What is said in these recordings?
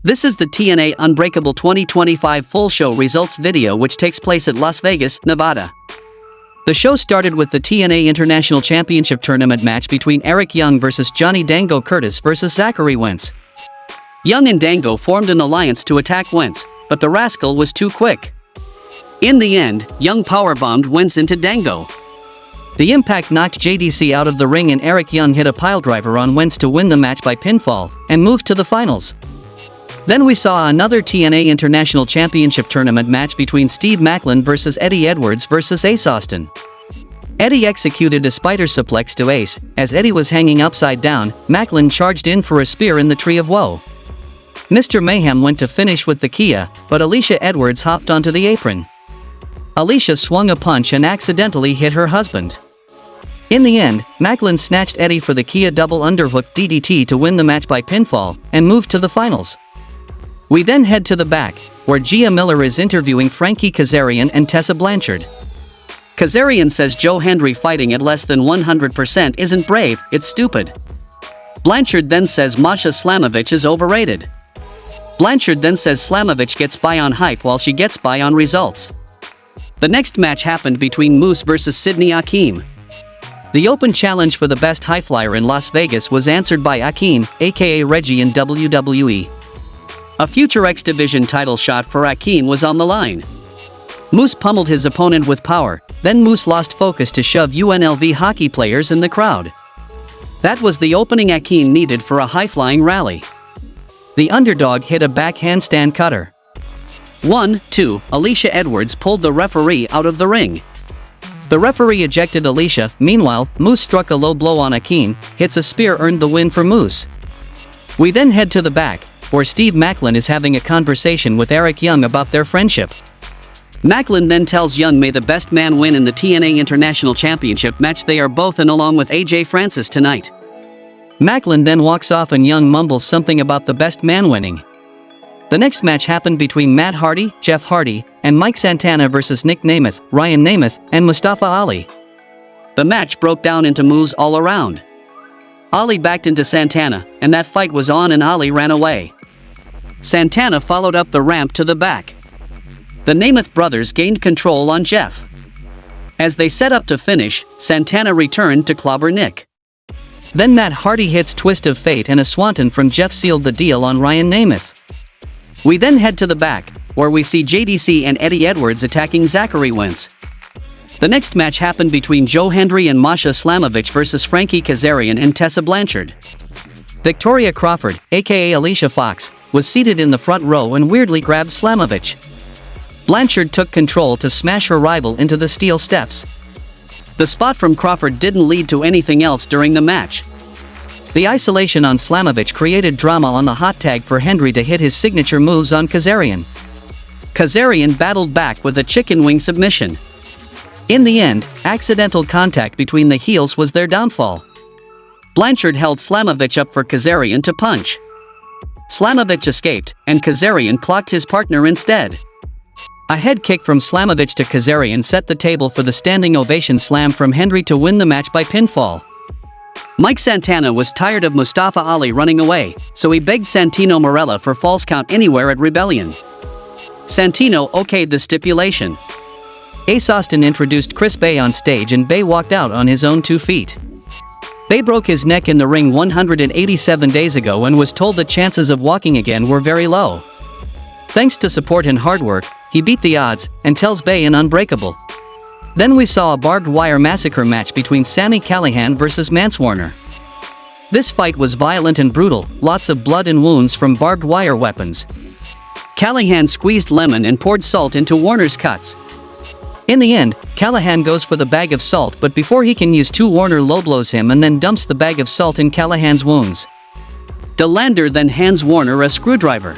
This is the TNA Unbreakable 2025 full show results video, which takes place at Las Vegas, Nevada. The show started with the TNA International Championship Tournament match between Eric Young versus Johnny Dango Curtis versus Zachary Wentz. Young and Dango formed an alliance to attack Wentz, but the rascal was too quick. In the end, Young powerbombed Wentz into Dango. The impact knocked JDC out of the ring and Eric Young hit a piledriver on Wentz to win the match by pinfall and moved to the finals. Then we saw another TNA International Championship Tournament match between Steve Maclin versus Eddie Edwards versus Ace Austin. Eddie executed a spider suplex to Ace. As Eddie was hanging upside down, Maclin charged in for a spear in the Tree of Woe. Mr. Mayhem went to finish with the Kia, but Alicia Edwards hopped onto the apron. Alicia swung a punch and accidentally hit her husband. In the end, Maclin snatched Eddie for the Kia double underhook DDT to win the match by pinfall and moved to the finals. We then head to the back, where Gia Miller is interviewing Frankie Kazarian and Tessa Blanchard. Kazarian says Joe Hendry fighting at less than 100% isn't brave, it's stupid. Blanchard then says Masha Slamovich is overrated. Blanchard then says Slamovich gets by on hype while she gets by on results. The next match happened between Moose versus Sydney Ake. The open challenge for the best highflyer in Las Vegas was answered by Ake, aka Reggie in WWE. A future X Division title shot for Ake was on the line. Moose pummeled his opponent with power, then Moose lost focus to shove UNLV hockey players in the crowd. That was the opening Ake needed for a high-flying rally. The underdog hit a back handstand cutter. 1-2, Alicia Edwards pulled the referee out of the ring. The referee ejected Alicia. Meanwhile, Moose struck a low blow on Ake, hits a spear earned the win for Moose. We then head to the back, where Steve Maclin is having a conversation with Eric Young about their friendship. Maclin then tells Young may the best man win in the TNA International Championship match they are both in along with AJ Francis tonight. Maclin then walks off and Young mumbles something about the best man winning. The next match happened between Matt Hardy, Jeff Hardy, and Mike Santana versus Nick Namath, Ryan Namath, and Mustafa Ali. The match broke down into moves all around. Ali backed into Santana, and that fight was on and Ali ran away. Santana followed up the ramp to the back. The Namath brothers gained control on Jeff. As they set up to finish, Santana returned to clobber Nick. Then Matt Hardy hits Twist of Fate and a Swanton from Jeff sealed the deal on Ryan Namath. We then head to the back, where we see JDC and Eddie Edwards attacking Zachary Wentz. The next match happened between Joe Hendry and Masha Slamovich versus Frankie Kazarian and Tessa Blanchard. Victoria Crawford, aka Alicia Fox, was seated in the front row and weirdly grabbed Slamovich. Blanchard took control to smash her rival into the steel steps. The spot from Crawford didn't lead to anything else during the match. The isolation on Slamovich created drama on the hot tag for Hendry to hit his signature moves on Kazarian. Kazarian battled back with a chicken wing submission. In the end, accidental contact between the heels was their downfall. Blanchard held Slamovich up for Kazarian to punch. Slamovich escaped, and Kazarian clocked his partner instead. A head kick from Slamovich to Kazarian set the table for the standing ovation slam from Hendry to win the match by pinfall. Mike Santana was tired of Mustafa Ali running away, so he begged Santino Marella for falls count anywhere at Rebellion. Santino okayed the stipulation. Ace Austin introduced Chris Bay on stage and Bay walked out on his own 2 feet. Bay broke his neck in the ring 187 days ago and was told the chances of walking again were very low. Thanks to support and hard work, he beat the odds and tells Bay an Unbreakable. Then we saw a barbed wire massacre match between Sami Callihan versus Mance Warner. This fight was violent and brutal, lots of blood and wounds from barbed wire weapons. Callihan squeezed lemon and poured salt into Warner's cuts. In the end, Callihan goes for the bag of salt, but before he can use 2, Warner low blows him and then dumps the bag of salt in Callahan's wounds. DeLander then hands Warner a screwdriver.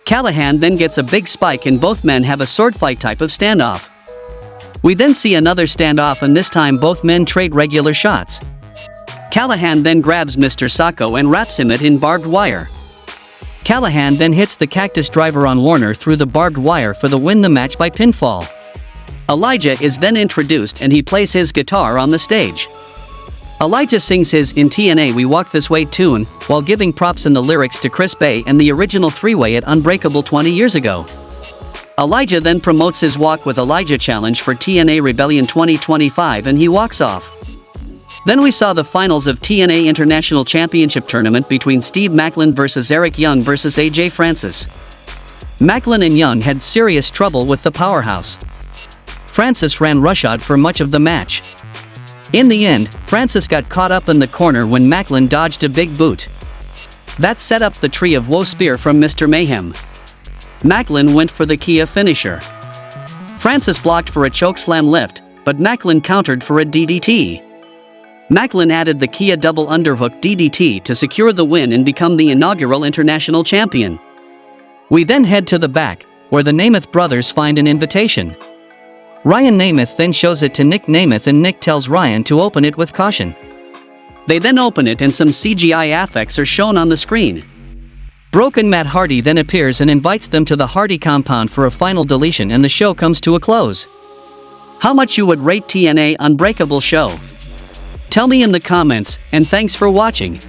Callihan then gets a big spike and both men have a sword fight type of standoff. We then see another standoff and this time both men trade regular shots. Callihan then grabs Mr. Sacco and wraps him in barbed wire. Callihan then hits the cactus driver on Warner through the barbed wire for the win the match by pinfall. Elijah is then introduced and he plays his guitar on the stage. Elijah sings his "In TNA We Walk This Way" tune, while giving props in the lyrics to Chris Bay and the original three-way at Unbreakable 20 years ago. Elijah then promotes his Walk with Elijah challenge for TNA Rebellion 2025 and he walks off. Then we saw the finals of TNA International Championship Tournament between Steve Maclin vs Eric Young vs AJ Francis. Maclin and Young had serious trouble with the powerhouse. Francis ran roughshod for much of the match. In the end, Francis got caught up in the corner when Maclin dodged a big boot. That set up the Tree of Woe spear from Mr. Mayhem. Maclin went for the Kia finisher. Francis blocked for a chokeslam lift, but Maclin countered for a DDT. Maclin added the Kia double underhook DDT to secure the win and become the inaugural international champion. We then head to the back, where the Namath brothers find an invitation. Ryan Namath then shows it to Nick Namath and Nick tells Ryan to open it with caution. They then open it and some CGI effects are shown on the screen. Broken Matt Hardy then appears and invites them to the Hardy compound for a final deletion and the show comes to a close. How much you would rate TNA Unbreakable show? Tell me in the comments, and thanks for watching.